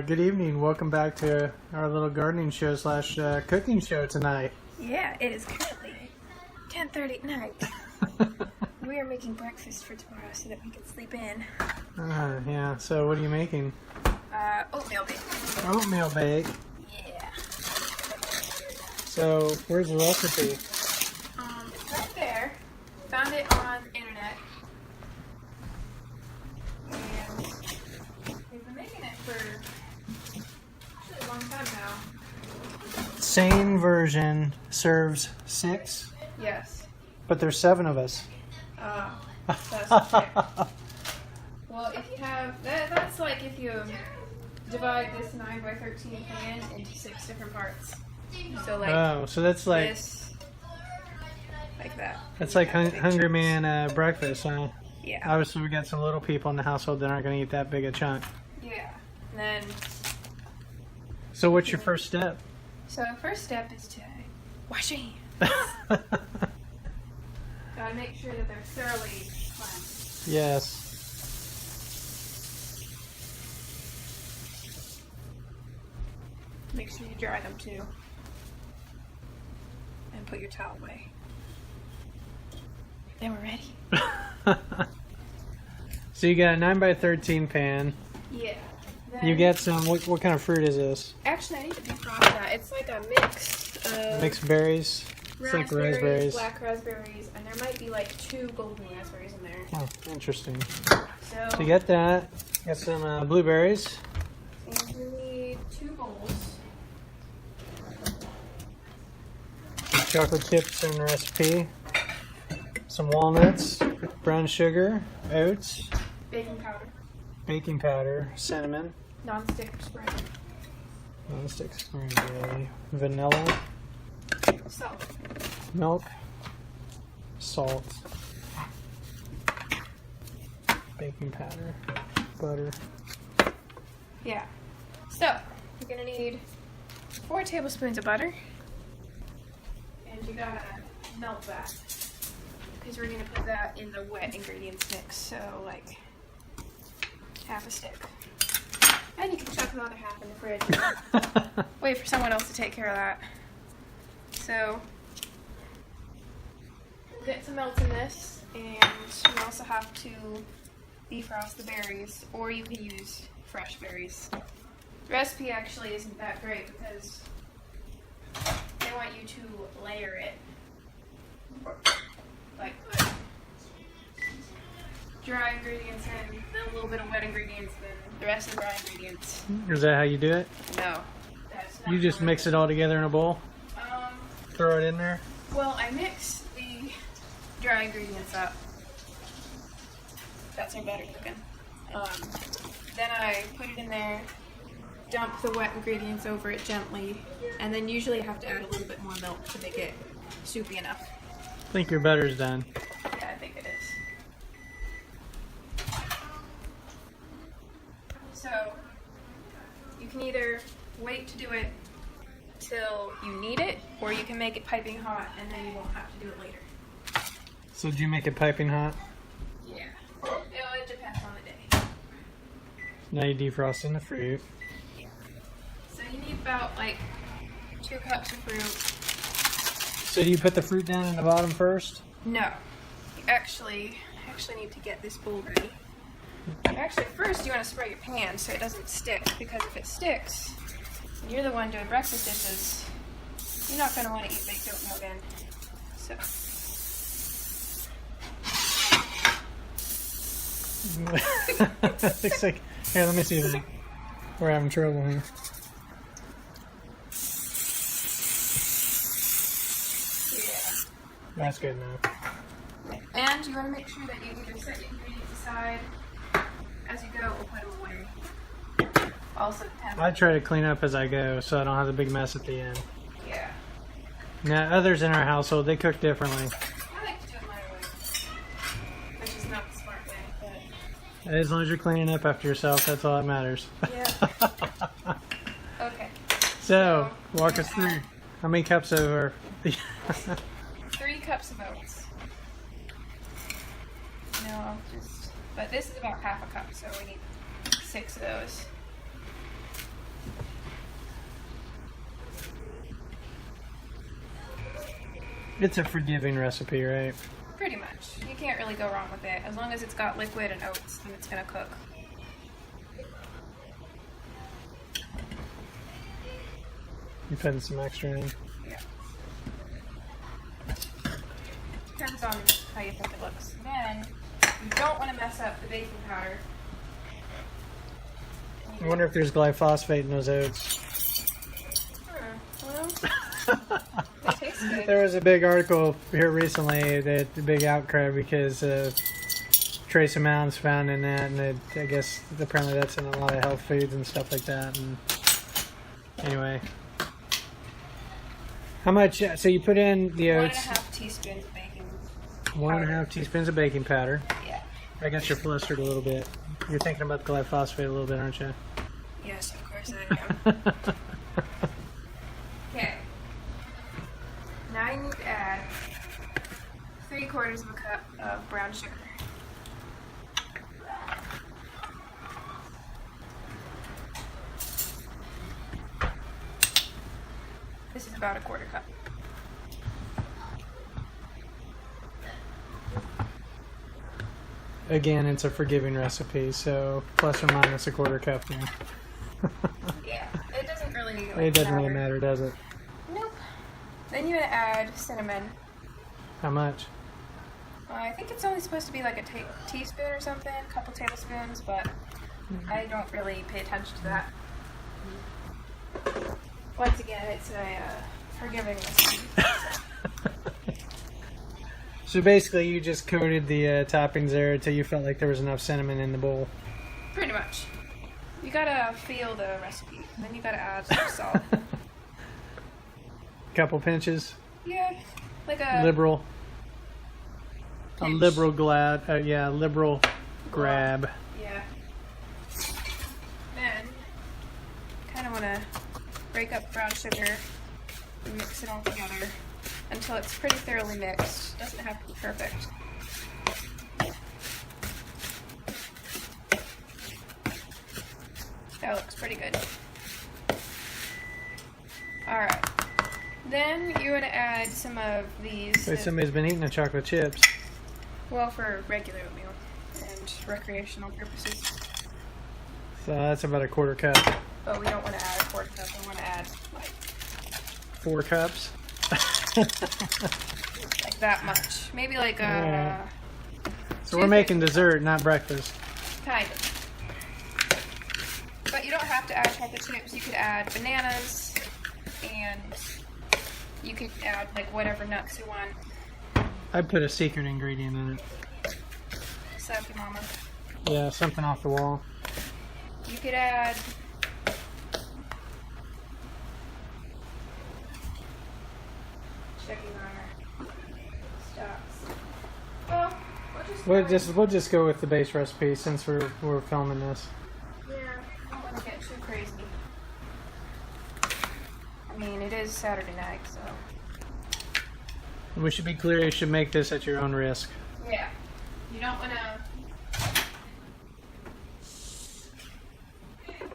Good evening. Welcome back to our little gardening show slash cooking show tonight. Yeah, it is currently 10:30 at night. We are making breakfast for tomorrow so that we can sleep in. Yeah. So what are you making? Oatmeal bake. Oatmeal bake. Yeah. So where's the recipe? It's right there. Found it on the internet. And we've been making it for actually a long time now. Sane version serves 6, Yes. but there's 7 of us. That's okay. Well, if you have, that's like if you divide this 9x13 pan into 6 different parts. So like so that's like this, like that. that's like Hungry Man breakfast, huh? Yeah. Obviously, we got some little people in the household that aren't going to eat that big a chunk. Yeah. And then. So what's your first step? So first step is to wash your hands. Gotta make sure that they're thoroughly cleansed. Yes. Make sure you dry them too. And put your towel away. Then we're ready. So you got a 9x13 pan. Yeah. You get some. What kind of fruit is this? Actually, I need to defrost that. It's like a mix of Mixed berries. It's like raspberries. black raspberries, and there might be like 2 golden raspberries in there. Oh, interesting. So you get that. Got some blueberries. and we need 2 bowls. Chocolate chips in the recipe. Some walnuts, brown sugar, oats, baking powder, cinnamon, Non-stick spray, non-stick spray, vanilla, salt, milk, salt, baking powder, butter. Yeah. So you're gonna need 4 tablespoons of butter, and you gotta melt that because we're gonna put that in the wet ingredients mix. So like half a stick, and you can chuck the other half in the fridge. Wait for someone else to take care of that. So we'll get some melt in this, and you also have to defrost the berries, or you can use fresh berries. The recipe actually isn't that great because they want you to layer it. Like dry ingredients in, then a little bit of wet ingredients, then the rest of the dry ingredients. Is that how you do it? No. That's not You just how mix it all together in a bowl? Throw it in there? Well, I mix the dry ingredients up. That's our better cooking. Then I put it in there, dump the wet ingredients over it gently, and then usually I have to add a little bit more milk to make it soupy enough. I think your butter's done. Yeah, I think it is. So, you can either wait to do it till you need it, or you can make it piping hot and then you won't have to do it later. So did you make it piping hot? Yeah. It depends on the day. Now you're defrosting the fruit. Yeah. So you need about like 2 cups of fruit. So do you put the fruit down in the bottom first? No. You actually need to get this bowl ready. Actually, first you want to spray your pan so it doesn't stick, because if it sticks, and you're the one doing breakfast dishes, you're not going to want to eat baked oatmeal again. So. Looks like, here, let me see that. We're having trouble here. Yeah. That's good enough. And you want to make sure that you either set your ingredients aside as you go or put them away. Also depends. I try to clean up as I go so I don't have a big mess at the end. Yeah. Now, others in our household, they cook differently. I like to do it my way, which is not the smart way, but... As long as you're cleaning up after yourself, that's all that matters. Yeah. Okay. So, walk us through. How many cups of 3 cups of oats. No, but this is about half a cup, so we need 6 of those. It's a forgiving recipe, right? Pretty much. You can't really go wrong with it. As long as it's got liquid and oats, then it's gonna cook. You putting some extra in? Yeah. Depends on how you think it looks. Then, you don't want to mess up the baking powder. I wonder if there's glyphosate in those oats. Well, they taste good. There was a big article here recently, that the big outcry because trace amounts found in that, and I guess apparently that's in a lot of health foods and stuff like that. And anyway, how much? So you put in the oats. 1.5 teaspoons of baking. 1.5 teaspoons of baking powder. Yeah. I guess you're flustered a little bit. You're thinking about the glyphosate a little bit, aren't you? Yes, of course I am. Okay. Now you need to add 3/4 of a cup of brown sugar. This is about 1/4 cup. Again, it's a forgiving recipe, so plus or minus 1/4 cup. Yeah, it doesn't really. It doesn't really matter, does it? Nope. Then you're gonna add cinnamon. How much? I think it's only supposed to be like a teaspoon or something, a couple tablespoons, but I don't really pay attention to that. Once again, it's a forgiving recipe. So basically, you just coated the toppings there until you felt like there was enough cinnamon in the bowl. Pretty much. You gotta feel the recipe, then you gotta add some salt. Couple pinches. Yeah, like a Liberal. A pinch. liberal liberal grab. Yeah. Then, kind of want to break up brown sugar and mix it all together until it's pretty thoroughly mixed. Doesn't have to be perfect. That looks pretty good. Alright. Then you want to add some of these. Wait, somebody's been eating the chocolate chips. Well, for regular oatmeal and recreational purposes. So that's about 1/4 cup. But we don't want to add 1/4 cup. We want to add like 4 cups. like that much. Maybe like Yeah. So we're making dessert, not breakfast. kind of. But you don't have to add chocolate chips. You could add bananas, and you could add like whatever nuts you want. I'd put a secret ingredient in it. Suck your mama. Yeah, something off the wall. You could add checking our stocks. Well, We'll just go with the base recipe since we're filming this. yeah, I don't want to get too crazy. I mean, it is Saturday night, so We should be clear. You should make this at your own risk. yeah. You don't want to.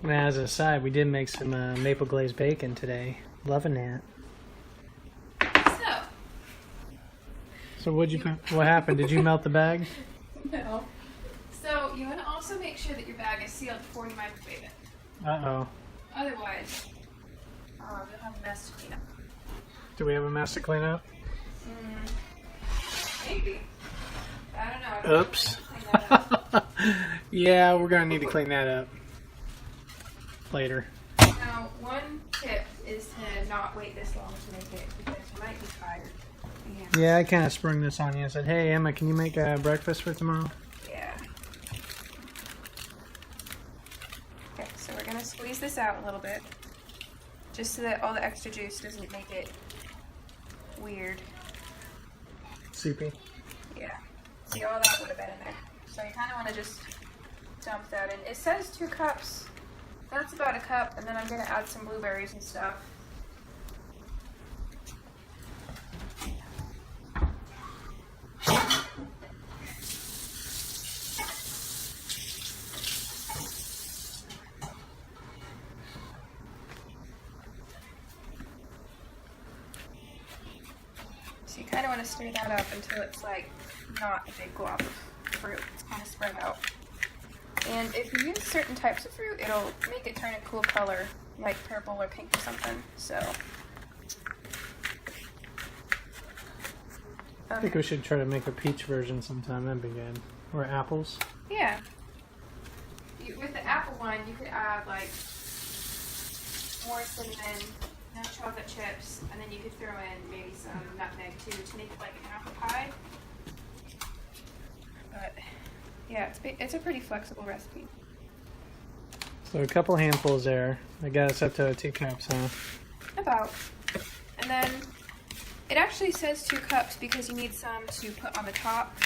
Now, as an aside, we did make some maple glazed bacon today. Loving that. So what happened? Did you melt the bag? No. So you want to also make sure that your bag is sealed before you microwave it. Uh-oh. Otherwise, you'll have a mess to clean up. Do we have a mess to clean up? Maybe. I don't know. I don't Oops. know if I can clean that up. Yeah, we're going to need to clean that up later. Now, one tip is to not wait this long to make it because you might be tired. And Yeah, I kind of sprung this on you. I said, hey, Emma, can you make breakfast for tomorrow? yeah. Okay, so we're going to squeeze this out a little bit just so that all the extra juice doesn't make it weird. Soupy. Yeah. See, all that would have been in there. So you kind of want to just dump that in. It says 2 cups. That's about a cup, and then I'm going to add some blueberries and stuff. So you kind of want to stir that up until it's like not a big glob of fruit. It's kind of spread out. And if you use certain types of fruit, it'll make it turn a cool color, like purple or pink or something. So I think we should try to make a peach version sometime. That'd be good. Or apples. yeah. With the apple one, you could add like more cinnamon, no chocolate chips, and then you could throw in maybe some nutmeg too to make it like an apple pie. But yeah, it's a pretty flexible recipe. So a couple handfuls there. I got us up to 2 cups, huh? About. And then it actually says 2 cups because you need some to put on the top.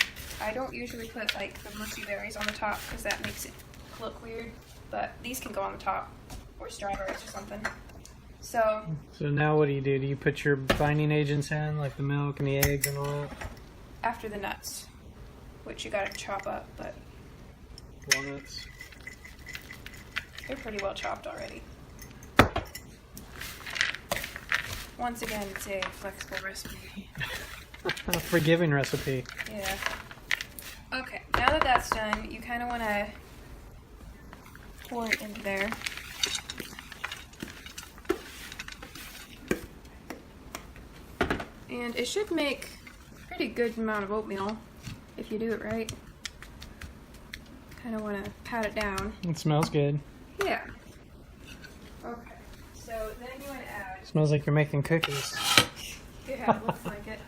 I don't usually put like the mushy berries on the top because that makes it look weird, but these can go on the top, or strawberries or something. So now what do? Do you put your binding agents in, like the milk and the eggs and all that? after the nuts, which you gotta chop up, but Walnuts. they're pretty well chopped already. Once again, it's a flexible recipe. A forgiving recipe. Yeah. Okay, now that that's done, you kind of want to pour it into there. And it should make a pretty good amount of oatmeal if you do it right. Kind of want to pat it down. It smells good. Yeah. Okay, so then you want to add... It smells like you're making cookies. Yeah, it looks like it.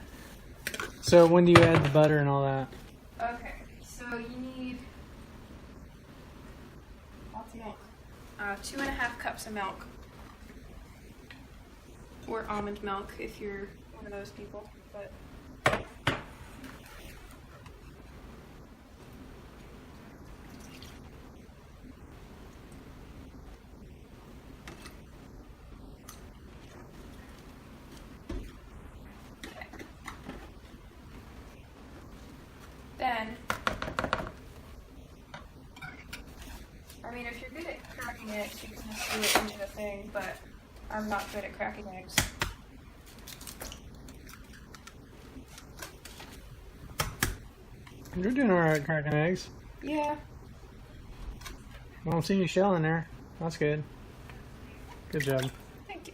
So when do you add the butter and all that? Okay, so you need lots of milk. 2.5 cups of milk. Or almond milk if you're one of those people. But then, I mean, if you're good at cracking eggs, you can just do it into the thing, but I'm not good at cracking eggs. You're doing alright cracking eggs. Yeah. I don't see any shell in there. That's good. Good job. Thank you.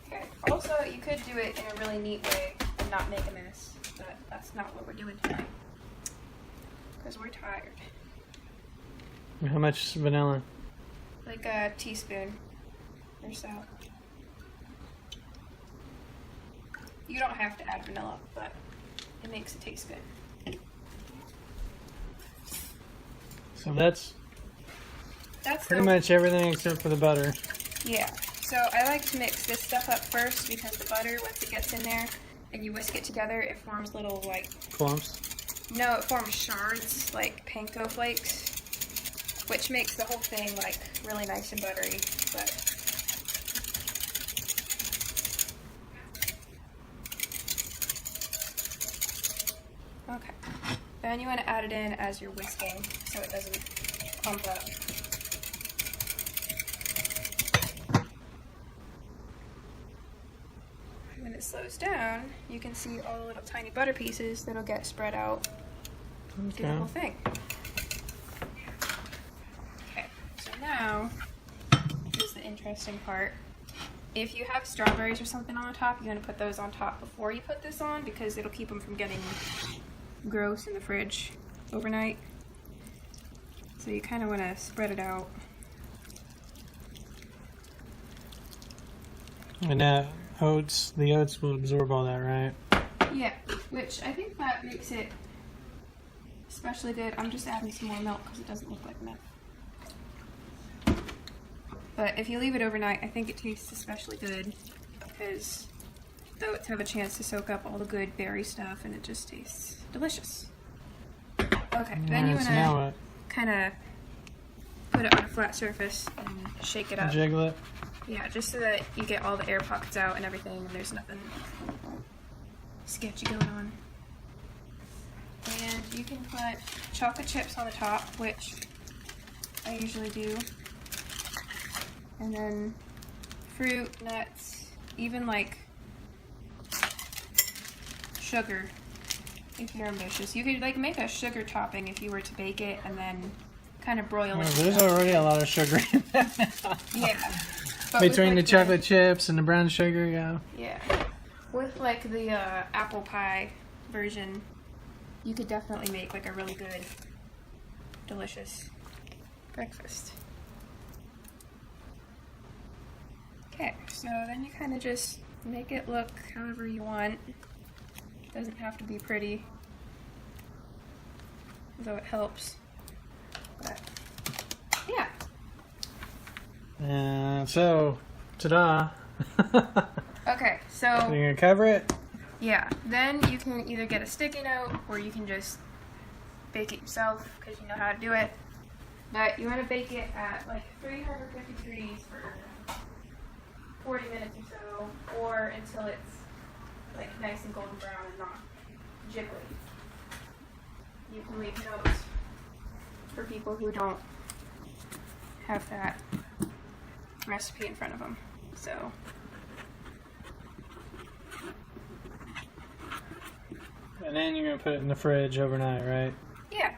Okay. Also, you could do it in a really neat way and not make a mess, but that's not what we're doing tonight. Because we're tired. How much vanilla? Like a teaspoon or so. You don't have to add vanilla, but it makes it taste good. So that's pretty the, much everything except for the butter. Yeah. So I like to mix this stuff up first because the butter, once it gets in there and you whisk it together, it forms little like... Clumps? No, it forms shards, like panko flakes, which makes the whole thing like really nice and buttery. But okay. Then you want to add it in as you're whisking so it doesn't clump up. When it slows down, you can see all the little tiny butter pieces that'll get spread out through the whole thing. Okay, so now is the interesting part. If you have strawberries or something on the top, you want to put those on top before you put this on because it'll keep them from getting gross in the fridge overnight. So you kind of want to spread it out. And the oats will absorb all that, right? Yeah, which I think that makes it especially good. I'm just adding some more milk because it doesn't look like milk. But if you leave it overnight, I think it tastes especially good because the oats have a chance to soak up all the good berry stuff and it just tastes delicious. Okay, then you want to kind of put it on a flat surface and shake it up. Jiggle it. Yeah, just so that you get all the air pockets out and everything and there's nothing sketchy going on. And you can put chocolate chips on the top, which I usually do. And then fruit, nuts, even like sugar if you're ambitious. You could like make a sugar topping if you were to bake it and then kind of broil it. There's already a lot of sugar in that. Yeah. But Between with, the chocolate chips and the brown sugar, yeah. Yeah. With like the apple pie version, you could definitely make like a really good, delicious breakfast. Okay, so then you kind of just make it look however you want. Doesn't have to be pretty, though it helps. But yeah. And so, ta-da. Okay, so You're gonna cover it? yeah, then you can either get a sticky note or you can just bake it yourself because you know how to do it. But you want to bake it at like 350 degrees for 40 minutes or so, or until it's like nice and golden brown and not jiggly. You can leave notes for people who don't have that recipe in front of them. So And then you're gonna put it in the fridge overnight, right? yeah.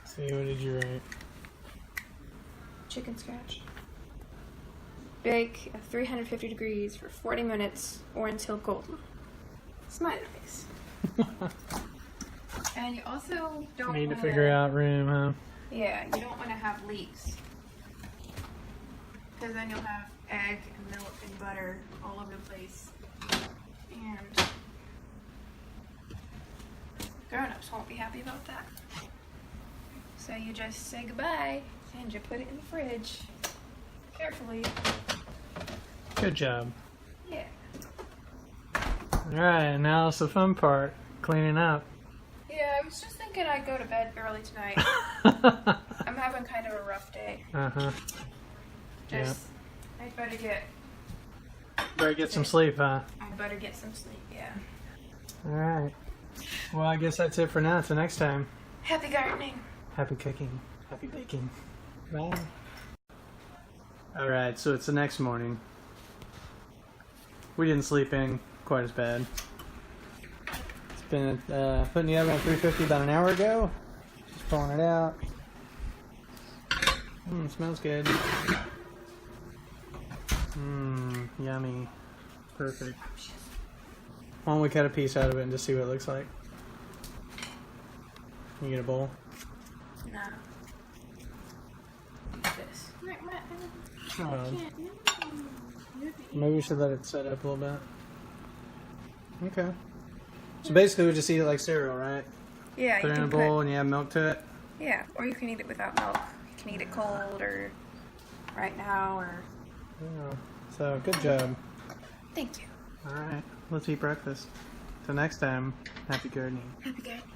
See, what did you write? Chicken scratch. Bake at 350 degrees for 40 minutes or until golden. Smiley face. And you also don't Need to wanna, figure out room, huh? Yeah, you don't want to have leaks. Because then you'll have egg and milk and butter all over the place. And grown-ups won't be happy about that. So you just say goodbye and you put it in the fridge. Carefully. Good job. Yeah. Alright, now it's the fun part. Cleaning up. Yeah, I was just thinking I'd go to bed early tonight. I'm having kind of a rough day. Uh-huh. Just, I'd better get some sleep, huh? I better get some sleep, yeah. Alright. Well, I guess that's it for now. Until next time. Happy gardening. Happy cooking. Happy baking. Bye. Alright, so it's the next morning. We didn't sleep in quite as bad. It's been put in the oven at 350 about an hour ago. Just pulling it out. It smells good. Yummy. Perfect. Why don't we cut a piece out of it and just see what it looks like? You get a bowl? No. This. Oh, maybe we should let it set up a little bit. Okay. So basically we just eat it like cereal, right? Yeah, Put it in a bowl and you add milk to it? Yeah, or you can eat it without milk. You can eat it cold or right now or... Yeah. So, good job. Thank you. Alright, let's eat breakfast. Till next time, happy gardening. Happy gardening.